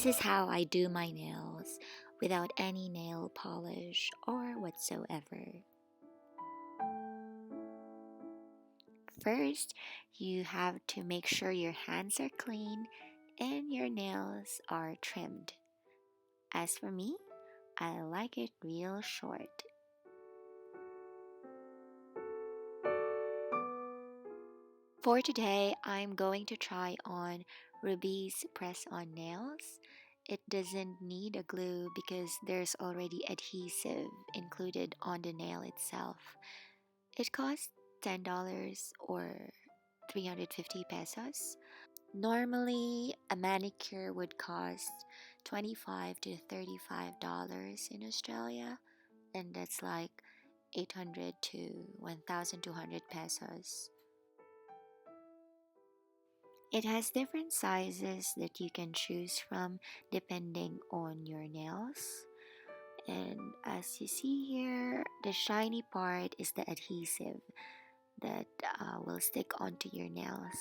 This is how I do my nails without any nail polish or whatsoever. First, you have to make sure your hands are clean and your nails are trimmed. As for me, I like it real short. For today, I'm going to try on RUBI's press-on nails. It doesn't need a glue because there's already adhesive included on the nail itself. It costs $10 or 350 pesos. Normally, a manicure would cost $25 to $35 in Australia, and that's like 800 to 1,200 pesos. It has different sizes that you can choose from depending on your nails. And as you see here, the shiny part is the adhesive that will stick onto your nails.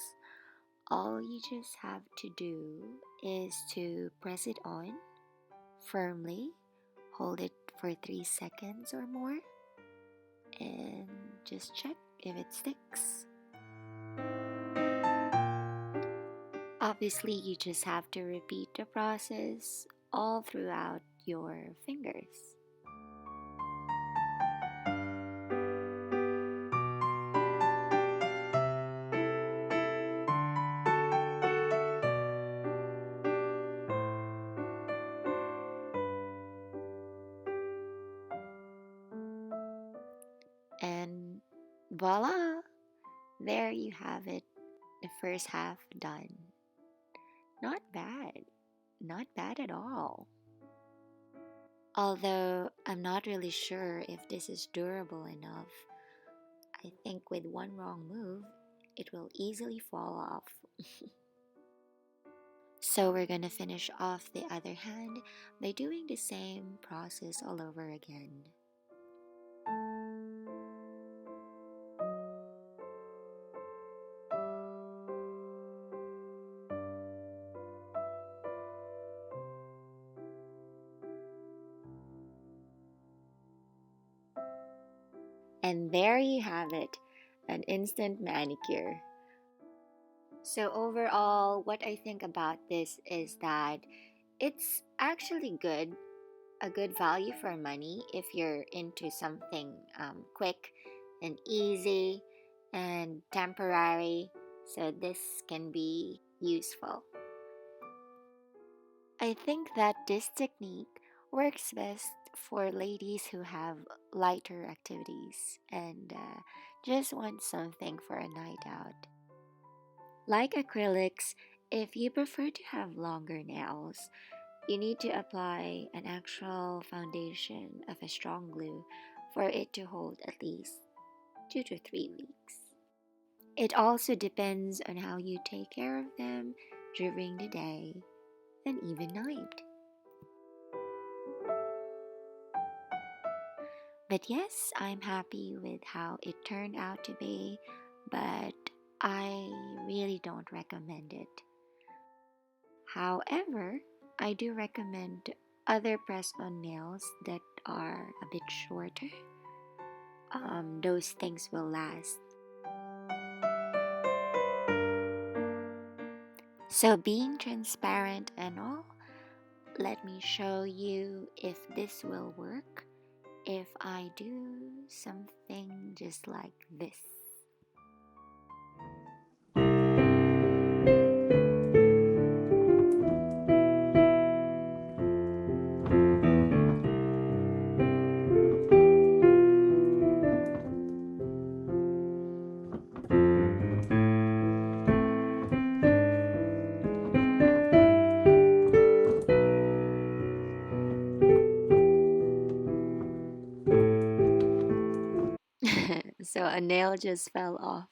All you just have to do is to press it on firmly, hold it for 3 seconds or more, and just check if it sticks. Obviously, you just have to repeat the process all throughout your fingers. And voila! There you have it, the first half done. Not bad, not bad at all. Although I'm not really sure if this is durable enough. I think with one wrong move, it will easily fall off. So we're gonna finish off the other hand by doing the same process all over again. And there you have it, an instant manicure. So overall, what I think about this is that it's actually good, a good value for money if you're into something quick and easy and temporary. So this can be useful. I think that this technique works best for ladies who have lighter activities and just want something for a night out. Like acrylics, if you prefer to have longer nails, you need to apply an actual foundation of a strong glue for it to hold at least 2 to 3 weeks. It also depends on how you take care of them during the day and even night. But yes, I'm happy with how it turned out to be, but I really don't recommend it. However, I do recommend other press-on nails that are a bit shorter. Those things will last. So being transparent and all, let me show you if this will work if I do something just like this. So a nail just fell off.